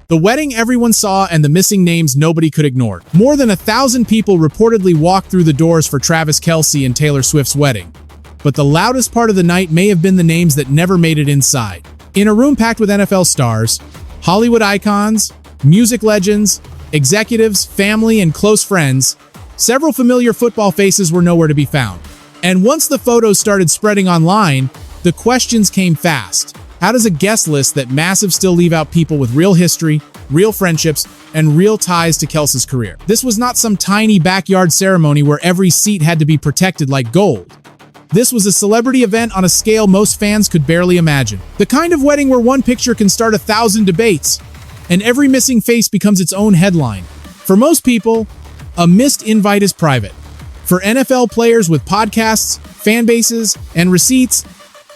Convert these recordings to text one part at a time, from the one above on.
The wedding everyone saw and the missing names nobody could ignore. More than 1,000 people reportedly walked through the doors for Travis Kelce and Taylor Swift's wedding. But the loudest part of the night may have been the names that never made it inside. In a room packed with NFL stars, Hollywood icons, music legends, executives, family, and close friends, several familiar football faces were nowhere to be found. And once the photos started spreading online, the questions came fast. How does a guest list that massive still leave out people with real history, real friendships, and real ties to Kelce's career? This was not some tiny backyard ceremony where every seat had to be protected like gold. This was a celebrity event on a scale most fans could barely imagine. The kind of wedding where one picture can start 1,000 debates, and every missing face becomes its own headline. For most people, a missed invite is private. For NFL players with podcasts, fan bases, and receipts,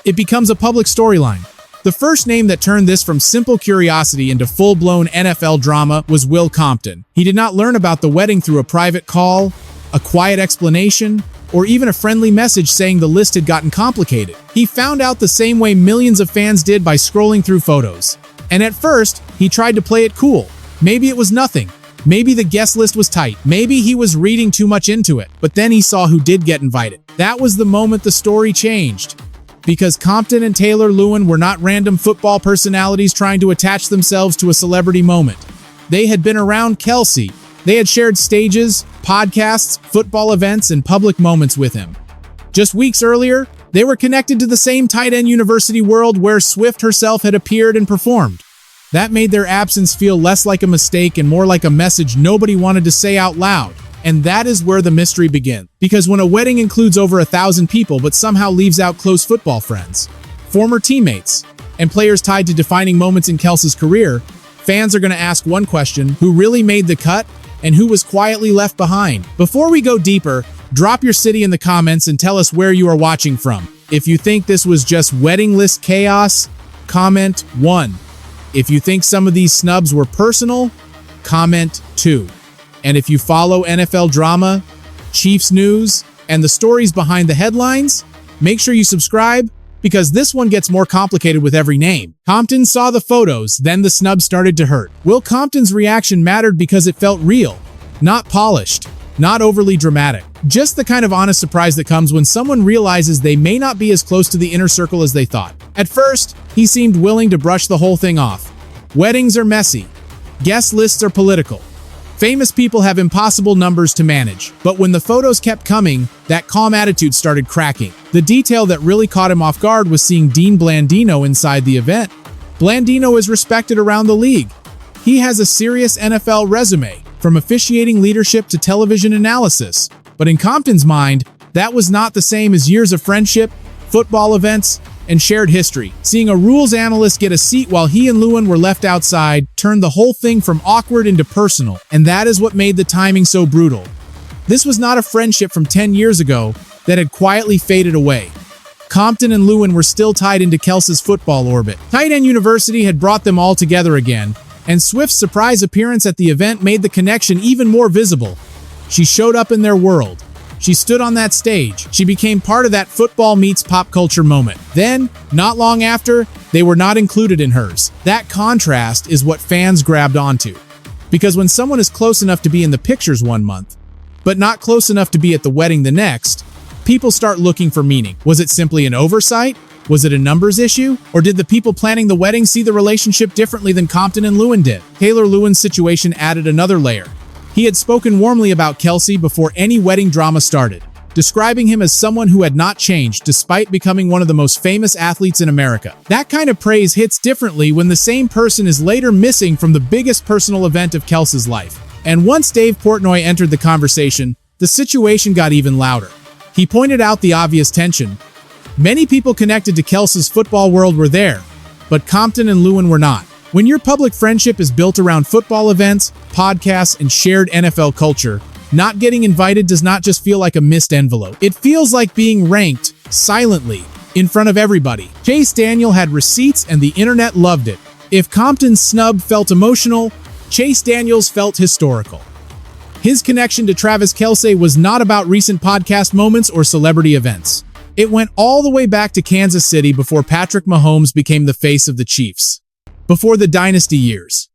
it becomes a public storyline. The first name that turned this from simple curiosity into full-blown NFL drama was Will Compton. He did not learn about the wedding through a private call, a quiet explanation, or even a friendly message saying the list had gotten complicated. He found out the same way millions of fans did by scrolling through photos. And at first, he tried to play it cool. Maybe it was nothing. Maybe the guest list was tight. Maybe he was reading too much into it. But then he saw who did get invited. That was the moment the story changed. Because Compton and Taylor Lewan were not random football personalities trying to attach themselves to a celebrity moment. They had been around Kelce. They had shared stages, podcasts, football events, and public moments with him. Just weeks earlier, they were connected to the same tight end university world where Swift herself had appeared and performed. That made their absence feel less like a mistake and more like a message nobody wanted to say out loud. And that is where the mystery begins. Because when a wedding includes over 1,000 people but somehow leaves out close football friends, former teammates, and players tied to defining moments in Kelce's career, fans are going to ask one question: who really made the cut and who was quietly left behind? Before we go deeper, drop your city in the comments and tell us where you are watching from. If you think this was just wedding list chaos, comment 1. If you think some of these snubs were personal, comment 2. And if you follow NFL drama, Chiefs news, and the stories behind the headlines, make sure you subscribe, because this one gets more complicated with every name. Compton saw the photos, then the snub started to hurt. Will Compton's reaction mattered because it felt real, not polished, not overly dramatic. Just the kind of honest surprise that comes when someone realizes they may not be as close to the inner circle as they thought. At first, he seemed willing to brush the whole thing off. Weddings are messy. Guest lists are political. Famous people have impossible numbers to manage. But when the photos kept coming, that calm attitude started cracking. The detail that really caught him off guard was seeing Dean Blandino inside the event. Blandino is respected around the league. He has a serious NFL resume, from officiating leadership to television analysis. But in Compton's mind, that was not the same as years of friendship, football events, and shared history. Seeing a rules analyst get a seat while he and Lewan were left outside turned the whole thing from awkward into personal, and that is what made the timing so brutal. This was not a friendship from 10 years ago that had quietly faded away. Compton and Lewan were still tied into Kelce's football orbit. Tight End University had brought them all together again, and Swift's surprise appearance at the event made the connection even more visible. She showed up in their world. She stood on that stage. She became part of that football meets pop culture moment. Then, not long after, they were not included in hers. That contrast is what fans grabbed onto. Because when someone is close enough to be in the pictures one month, but not close enough to be at the wedding the next, people start looking for meaning. Was it simply an oversight? Was it a numbers issue? Or did the people planning the wedding see the relationship differently than Compton and Lewan did? Taylor Lewan's situation added another layer. He had spoken warmly about Kelce before any wedding drama started, describing him as someone who had not changed despite becoming one of the most famous athletes in America. That kind of praise hits differently when the same person is later missing from the biggest personal event of Kelce's life. And once Dave Portnoy entered the conversation, the situation got even louder. He pointed out the obvious tension. Many people connected to Kelce's football world were there, but Compton and Lewan were not. When your public friendship is built around football events, podcasts, and shared NFL culture, not getting invited does not just feel like a missed envelope. It feels like being ranked, silently, in front of everybody. Chase Daniel had receipts and the internet loved it. If Compton's snub felt emotional, Chase Daniels felt historical. His connection to Travis Kelce was not about recent podcast moments or celebrity events. It went all the way back to Kansas City before Patrick Mahomes became the face of the Chiefs. Before the dynasty years.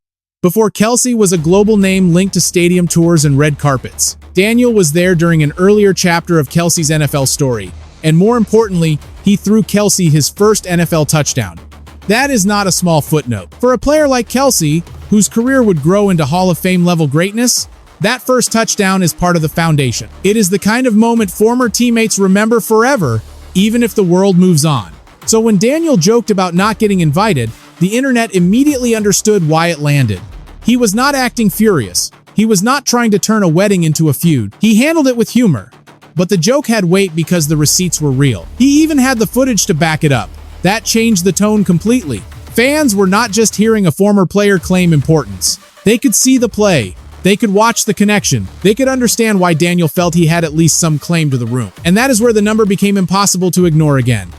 Before Kelce was a global name linked to stadium tours and red carpets, Daniel was there during an earlier chapter of Kelce's NFL story, and more importantly, he threw Kelce his first NFL touchdown. That is not a small footnote. For a player like Kelce, whose career would grow into Hall of Fame level greatness, that first touchdown is part of the foundation. It is the kind of moment former teammates remember forever, even if the world moves on. So when Daniel joked about not getting invited, the internet immediately understood why it landed. He was not acting furious. He was not trying to turn a wedding into a feud. He handled it with humor. But the joke had weight because the receipts were real. He even had the footage to back it up. That changed the tone completely. Fans were not just hearing a former player claim importance. They could see the play. They could watch the connection. They could understand why Daniel felt he had at least some claim to the room. And that is where the number became impossible to ignore again.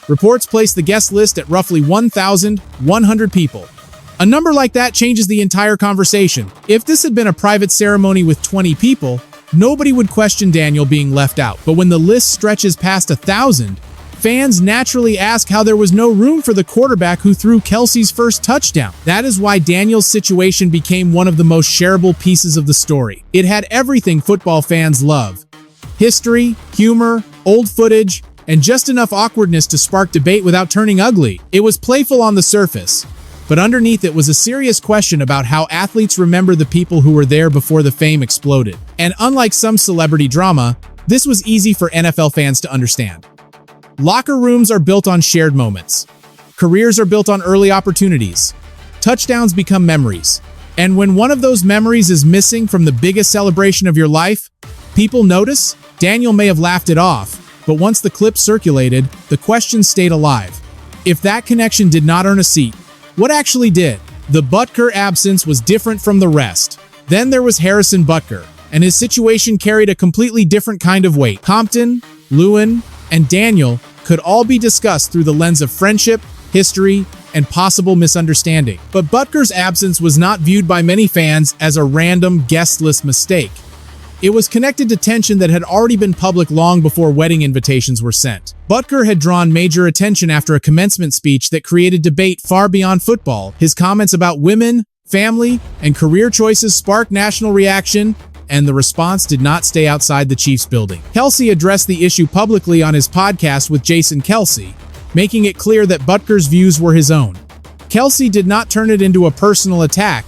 Reports placed the guest list at roughly 1,100 people. A number like that changes the entire conversation. If this had been a private ceremony with 20 people, nobody would question Daniel being left out. But when the list stretches past 1,000, fans naturally ask how there was no room for the quarterback who threw Kelce's first touchdown. That is why Daniel's situation became one of the most shareable pieces of the story. It had everything football fans love: history, humor, old footage, and just enough awkwardness to spark debate without turning ugly. It was playful on the surface, but underneath it was a serious question about how athletes remember the people who were there before the fame exploded. And unlike some celebrity drama, this was easy for NFL fans to understand. Locker rooms are built on shared moments. Careers are built on early opportunities. Touchdowns become memories. And when one of those memories is missing from the biggest celebration of your life, people notice. Daniel may have laughed it off, but once the clip circulated, the question stayed alive. If that connection did not earn a seat, what actually did? The Butker absence was different from the rest. Then there was Harrison Butker, and his situation carried a completely different kind of weight. Compton, Lewan, and Daniel could all be discussed through the lens of friendship, history, and possible misunderstanding. But Butker's absence was not viewed by many fans as a random guest list mistake. It was connected to tension that had already been public long before wedding invitations were sent. Butker had drawn major attention after a commencement speech that created debate far beyond football. His comments about women, family, and career choices sparked national reaction, and the response did not stay outside the Chiefs building. Kelce addressed the issue publicly on his podcast with Jason Kelce, making it clear that Butker's views were his own. Kelce did not turn it into a personal attack.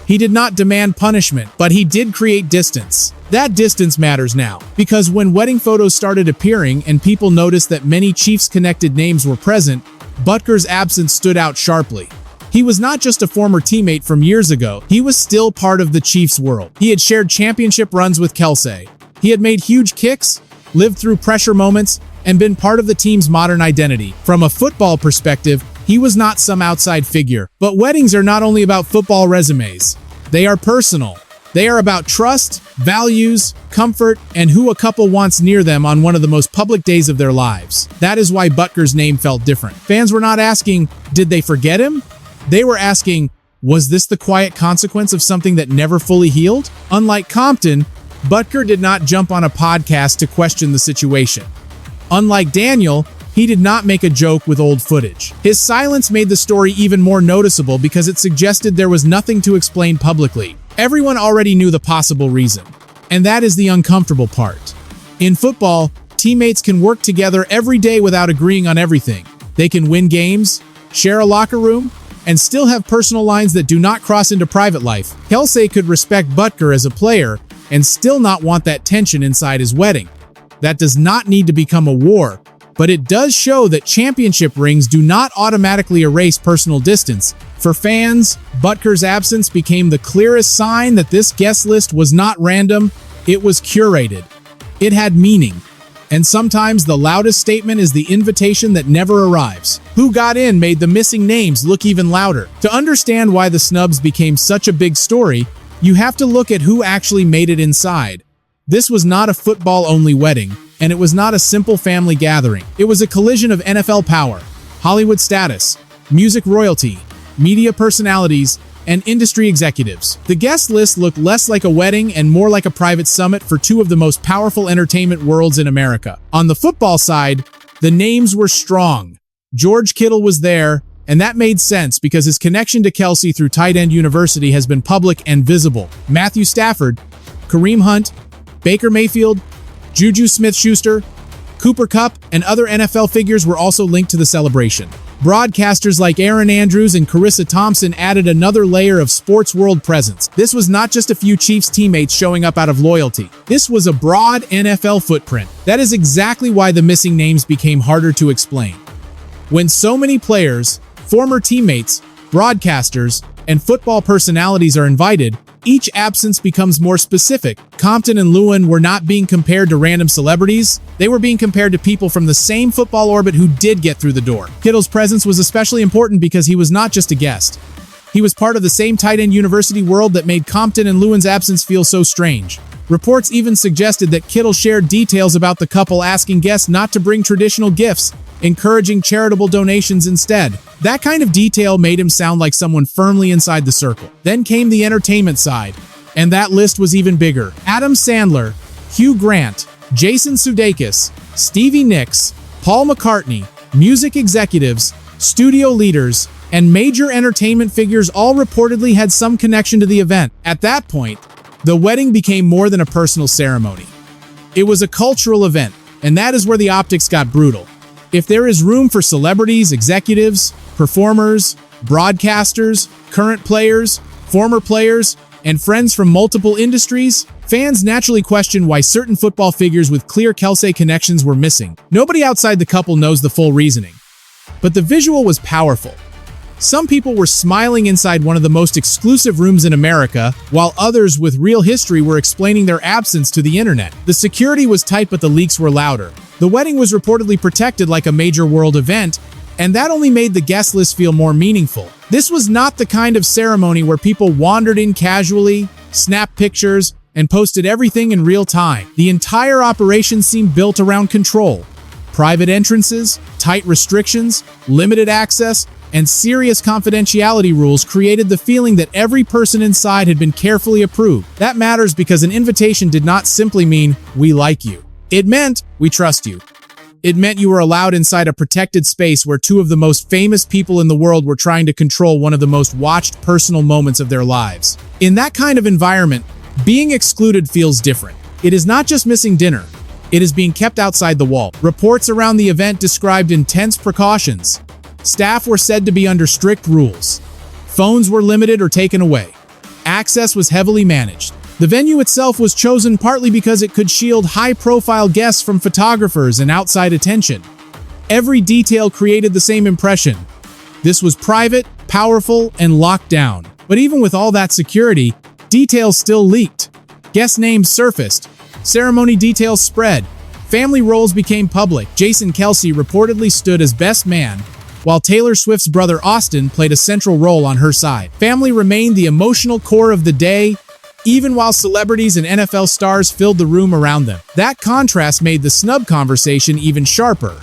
He did not demand punishment, but he did create distance. That distance matters now, because when wedding photos started appearing and people noticed that many Chiefs-connected names were present, Butker's absence stood out sharply. He was not just a former teammate from years ago, he was still part of the Chiefs' world. He had shared championship runs with Kelce. He had made huge kicks, lived through pressure moments, and been part of the team's modern identity. From a football perspective, he was not some outside figure. But weddings are not only about football resumes. They are personal. They are about trust, values, comfort, and who a couple wants near them on one of the most public days of their lives. That is why Butker's name felt different. Fans were not asking, did they forget him? They were asking, was this the quiet consequence of something that never fully healed? Unlike Compton, Butker did not jump on a podcast to question the situation. Unlike Daniel, he did not make a joke with old footage. His silence made the story even more noticeable because it suggested there was nothing to explain publicly. Everyone already knew the possible reason, and that is the uncomfortable part. In football, teammates can work together every day without agreeing on everything. They can win games, share a locker room, and still have personal lines that do not cross into private life. Kelce could respect Butker as a player and still not want that tension inside his wedding. That does not need to become a war, but it does show that championship rings do not automatically erase personal distance. For fans, Butker's absence became the clearest sign that this guest list was not random, it was curated. It had meaning. And sometimes the loudest statement is the invitation that never arrives. Who got in made the missing names look even louder. To understand why the snubs became such a big story, you have to look at who actually made it inside. This was not a football-only wedding, and it was not a simple family gathering. It was a collision of NFL power, Hollywood status, music royalty, media personalities, and industry executives. The guest list looked less like a wedding and more like a private summit for two of the most powerful entertainment worlds in America. On the football side, the names were strong. George Kittle was there, And that made sense because his connection to Kelce through Tight End University has been public and visible. Matthew Stafford, Kareem Hunt, Baker Mayfield, Juju Smith-Schuster, Cooper Kupp, and other NFL figures were also linked to the celebration. Broadcasters like Aaron Andrews and Carissa Thompson added another layer of sports world presence. This was not just a few Chiefs teammates showing up out of loyalty. This was a broad NFL footprint. That is exactly why the missing names became harder to explain. When so many players, former teammates, broadcasters, and football personalities are invited, each absence becomes more specific. Compton and Lewan were not being compared to random celebrities. They were being compared to people from the same football orbit who did get through the door. Kittle's presence was especially important because he was not just a guest. He was part of the same tight end university world that made Compton and Lewan's absence feel so strange. Reports even suggested that Kittle shared details about the couple, asking guests not to bring traditional gifts, encouraging charitable donations instead. That kind of detail made him sound like someone firmly inside the circle. Then came the entertainment side, and that list was even bigger. Adam Sandler, Hugh Grant, Jason Sudeikis, Stevie Nicks, Paul McCartney, music executives, studio leaders, and major entertainment figures all reportedly had some connection to the event. At that point, the wedding became more than a personal ceremony. It was a cultural event, and that is where the optics got brutal. If there is room for celebrities, executives, performers, broadcasters, current players, former players, and friends from multiple industries, fans naturally question why certain football figures with clear Kelce connections were missing. Nobody outside the couple knows the full reasoning. But the visual was powerful. Some people were smiling inside one of the most exclusive rooms in America, while others with real history were explaining their absence to the internet. The security was tight, but the leaks were louder. The wedding was reportedly protected like a major world event, and that only made the guest list feel more meaningful. This was not the kind of ceremony where people wandered in casually, snapped pictures, and posted everything in real time. The entire operation seemed built around control. Private entrances, tight restrictions, limited access, and serious confidentiality rules created the feeling that every person inside had been carefully approved. That matters because an invitation did not simply mean, "We like you." It meant, "We trust you." It meant you were allowed inside a protected space where two of the most famous people in the world were trying to control one of the most watched personal moments of their lives. In that kind of environment, being excluded feels different. It is not just missing dinner. It is being kept outside the wall. Reports around the event described intense precautions. Staff were said to be under strict rules. Phones were limited or taken away. Access was heavily managed. The venue itself was chosen partly because it could shield high-profile guests from photographers and outside attention. Every detail created the same impression. This was private, powerful, and locked down. But even with all that security, details still leaked. Guest names surfaced. Ceremony details spread. Family roles became public. Jason Kelce reportedly stood as best man, while Taylor Swift's brother Austin played a central role on her side. Family remained the emotional core of the day, even while celebrities and NFL stars filled the room around them. That contrast made the snub conversation even sharper.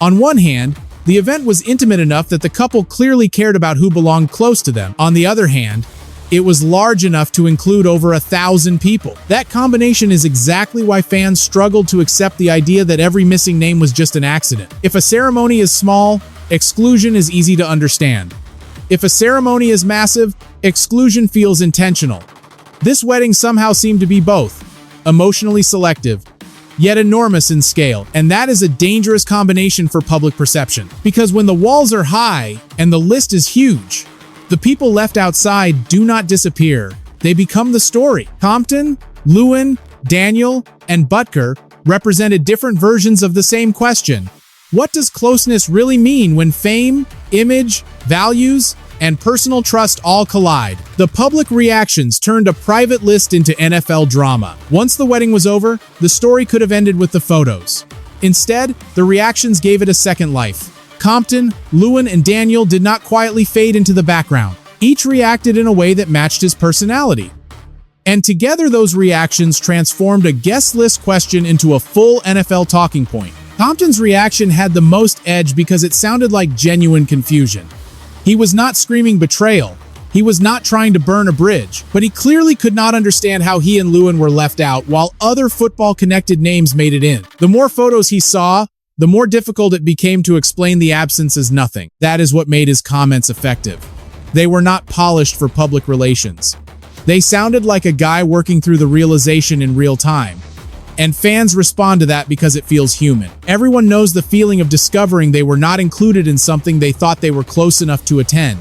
On one hand, the event was intimate enough that the couple clearly cared about who belonged close to them. On the other hand, it was large enough to include over 1,000 people. That combination is exactly why fans struggled to accept the idea that every missing name was just an accident. If a ceremony is small, exclusion is easy to understand. If a ceremony is massive, exclusion feels intentional. This wedding somehow seemed to be both, emotionally selective, yet enormous in scale, and that is a dangerous combination for public perception. Because when the walls are high and the list is huge, the people left outside do not disappear, they become the story. Compton, Lewan, Daniel, and Butker represented different versions of the same question. What does closeness really mean when fame, image, values, and personal trust all collide? The public reactions turned a private list into NFL drama. Once the wedding was over, the story could have ended with the photos. Instead, the reactions gave it a second life. Compton, Lewan, and Daniel did not quietly fade into the background. Each reacted in a way that matched his personality. And together those reactions transformed a guest list question into a full NFL talking point. Compton's reaction had the most edge because it sounded like genuine confusion. He was not screaming betrayal. He was not trying to burn a bridge, but he clearly could not understand how he and Lewan were left out while other football-connected names made it in. The more photos he saw, the more difficult it became to explain the absence as nothing. That is what made his comments effective. They were not polished for public relations. They sounded like a guy working through the realization in real time. And fans respond to that because it feels human. Everyone knows the feeling of discovering they were not included in something they thought they were close enough to attend.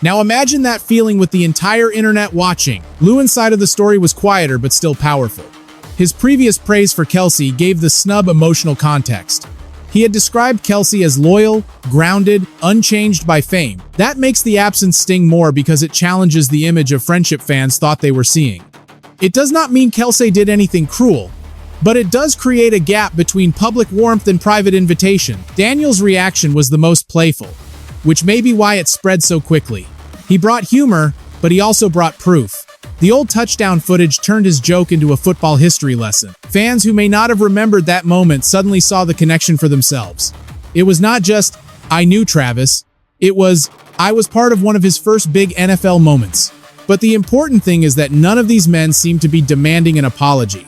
Now imagine that feeling with the entire internet watching. Lewan's side of the story was quieter but still powerful. His previous praise for Kelce gave the snub emotional context. He had described Kelce as loyal, grounded, unchanged by fame. That makes the absence sting more because it challenges the image of friendship fans thought they were seeing. It does not mean Kelce did anything cruel, but it does create a gap between public warmth and private invitation. Daniel's reaction was the most playful, which may be why it spread so quickly. He brought humor, but he also brought proof. The old touchdown footage turned his joke into a football history lesson. Fans who may not have remembered that moment suddenly saw the connection for themselves. It was not just, "I knew Travis." It was, "I was part of one of his first big NFL moments." But the important thing is that none of these men seemed to be demanding an apology.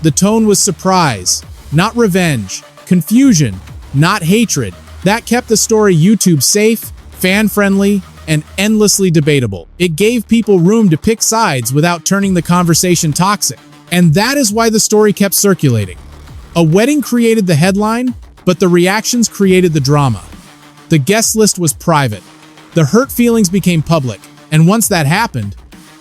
The tone was surprise, not revenge, confusion, not hatred. That kept the story YouTube safe, fan-friendly, and endlessly debatable. It gave people room to pick sides without turning the conversation toxic. And that is why the story kept circulating. A wedding created the headline, but the reactions created the drama. The guest list was private. The hurt feelings became public. And once that happened,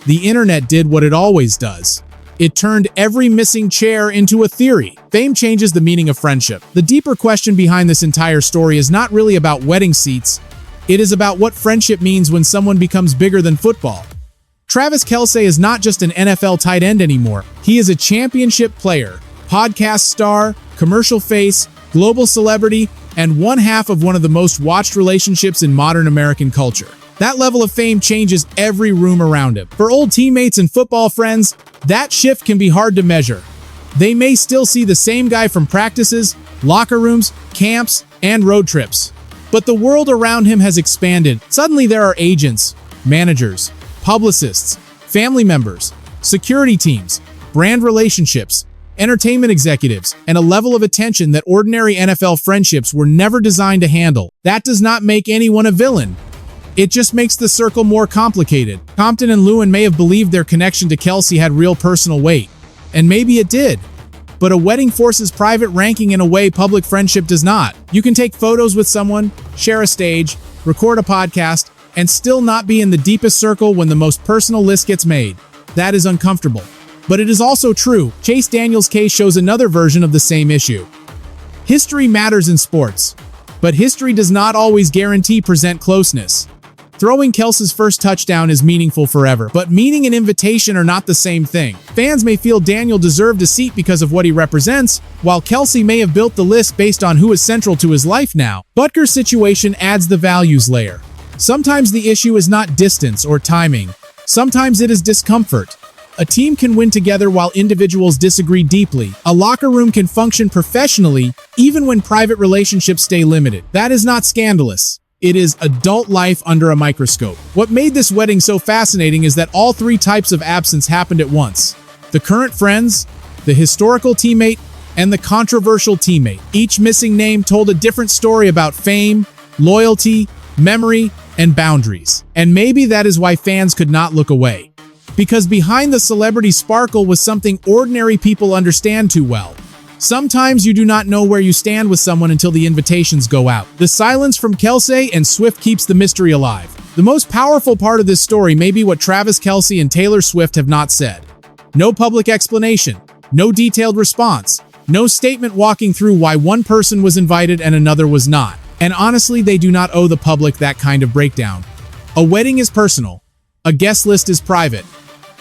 the internet did what it always does. It turned every missing chair into a theory. Fame changes the meaning of friendship. The deeper question behind this entire story is not really about wedding seats. It is about what friendship means when someone becomes bigger than football. Travis Kelce is not just an NFL tight end anymore. He is a championship player, podcast star, commercial face, global celebrity, and one half of one of the most watched relationships in modern American culture. That level of fame changes every room around him. For old teammates and football friends, that shift can be hard to measure. They may still see the same guy from practices, locker rooms, camps, and road trips. But the world around him has expanded. Suddenly there are agents, managers, publicists, family members, security teams, brand relationships, entertainment executives, and a level of attention that ordinary NFL friendships were never designed to handle. That does not make anyone a villain. It just makes the circle more complicated. Compton and Lewan may have believed their connection to Kelce had real personal weight, and maybe it did. But a wedding forces private ranking in a way public friendship does not. You can take photos with someone, share a stage, record a podcast, and still not be in the deepest circle when the most personal list gets made. That is uncomfortable. But it is also true. Chase Daniel's case shows another version of the same issue. History matters in sports, but history does not always guarantee present closeness. Throwing Kelce's first touchdown is meaningful forever, but meaning and invitation are not the same thing. Fans may feel Daniel deserved a seat because of what he represents, while Kelce may have built the list based on who is central to his life now. Butker's situation adds the values layer. Sometimes the issue is not distance or timing. Sometimes it is discomfort. A team can win together while individuals disagree deeply. A locker room can function professionally even when private relationships stay limited. That is not scandalous. It is adult life under a microscope. What made this wedding so fascinating is that all three types of absence happened at once. The current friends, the historical teammate, and the controversial teammate. Each missing name told a different story about fame, loyalty, memory, and boundaries. And maybe that is why fans could not look away. Because behind the celebrity sparkle was something ordinary people understand too well. Sometimes you do not know where you stand with someone until the invitations go out. The silence from Kelce and Swift keeps the mystery alive. The most powerful part of this story may be what Travis Kelce and Taylor Swift have not said. No public explanation, no detailed response, no statement walking through why one person was invited and another was not. And honestly, they do not owe the public that kind of breakdown. A wedding is personal. A guest list is private.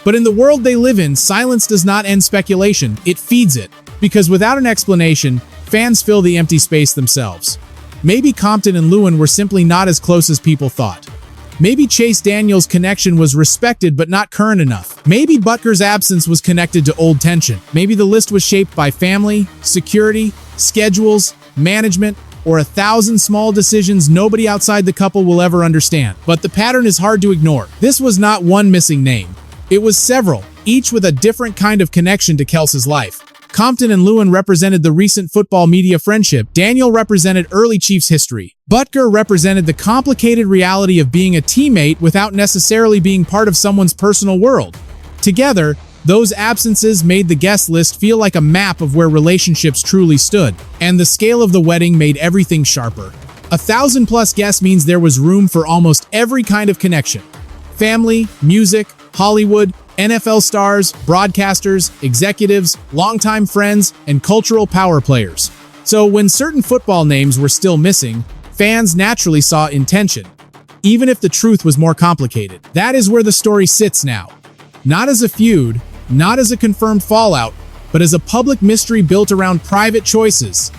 But in the world they live in, silence does not end speculation, it feeds it. Because without an explanation, fans fill the empty space themselves. Maybe Compton and Lewan were simply not as close as people thought. Maybe Chase Daniel's connection was respected but not current enough. Maybe Butker's absence was connected to old tension. Maybe the list was shaped by family, security, schedules, management, or 1,000 small decisions nobody outside the couple will ever understand. But the pattern is hard to ignore. This was not one missing name. It was several, each with a different kind of connection to Kelce's life. Compton and Lewan represented the recent football media friendship. Daniel represented early Chiefs history. Butker represented the complicated reality of being a teammate without necessarily being part of someone's personal world. Together, those absences made the guest list feel like a map of where relationships truly stood, and the scale of the wedding made everything sharper. 1,000+ guests means there was room for almost every kind of connection. Family, music, Hollywood, NFL stars, broadcasters, executives, longtime friends, and cultural power players. So when certain football names were still missing, fans naturally saw intention, even if the truth was more complicated. That is where the story sits now. Not as a feud, not as a confirmed fallout, but as a public mystery built around private choices.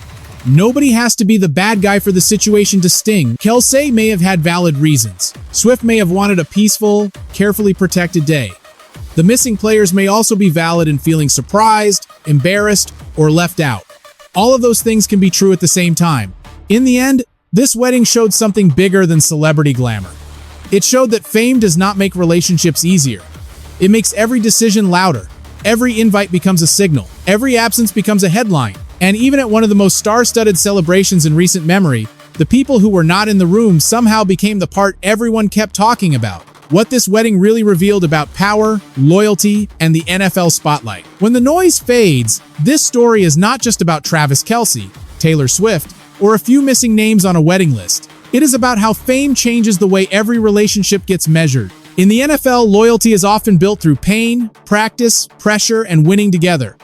Nobody has to be the bad guy for the situation to sting. Kelce may have had valid reasons. Swift may have wanted a peaceful, carefully protected day. The missing players may also be valid in feeling surprised, embarrassed, or left out. All of those things can be true at the same time. In the end, this wedding showed something bigger than celebrity glamour. It showed that fame does not make relationships easier. It makes every decision louder. Every invite becomes a signal. Every absence becomes a headline. And even at one of the most star-studded celebrations in recent memory, the people who were not in the room somehow became the part everyone kept talking about. What this wedding really revealed about power, loyalty, and the NFL spotlight. When the noise fades, this story is not just about Travis Kelce, Taylor Swift, or a few missing names on a wedding list. It is about how fame changes the way every relationship gets measured. In the NFL, loyalty is often built through pain, practice, pressure, and winning together.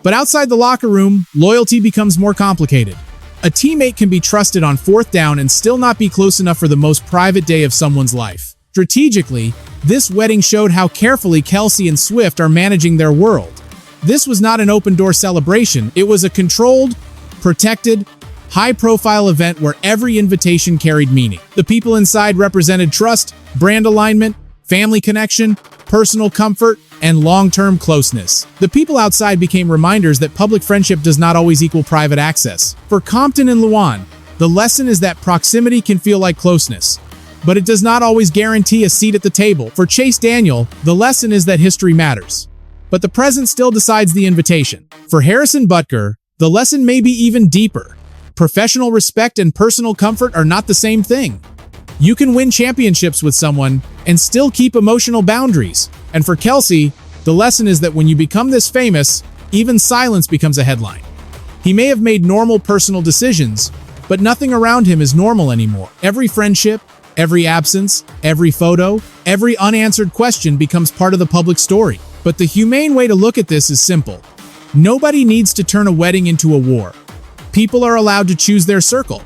But outside the locker room, loyalty becomes more complicated. A teammate can be trusted on 4th down and still not be close enough for the most private day of someone's life. Strategically, this wedding showed how carefully Kelce and Swift are managing their world. This was not an open-door celebration. It was a controlled, protected, high-profile event where every invitation carried meaning. The people inside represented trust, brand alignment, family connection, personal comfort, and long-term closeness. The people outside became reminders that public friendship does not always equal private access. For Compton and Lewan, the lesson is that proximity can feel like closeness, but it does not always guarantee a seat at the table. For Chase Daniel, the lesson is that history matters, but the present still decides the invitation. For Harrison Butker, the lesson may be even deeper. Professional respect and personal comfort are not the same thing. You can win championships with someone and still keep emotional boundaries. And for Kelce, the lesson is that when you become this famous, even silence becomes a headline. He may have made normal personal decisions, but nothing around him is normal anymore. Every friendship, every absence, every photo, every unanswered question becomes part of the public story. But the humane way to look at this is simple. Nobody needs to turn a wedding into a war. People are allowed to choose their circle.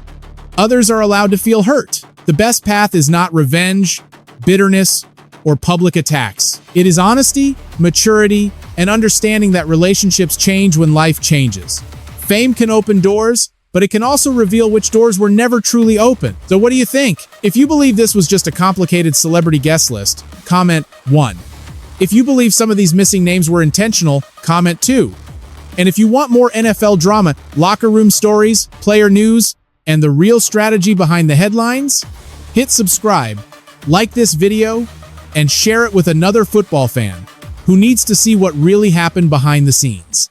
Others are allowed to feel hurt. The best path is not revenge, bitterness, or public attacks. It is honesty, maturity, and understanding that relationships change when life changes. Fame can open doors, but it can also reveal which doors were never truly open. So what do you think? If you believe this was just a complicated celebrity guest list, comment 1. If you believe some of these missing names were intentional, comment 2. And if you want more NFL drama, locker room stories, player news, and the real strategy behind the headlines, hit subscribe, like this video, and share it with another football fan who needs to see what really happened behind the scenes.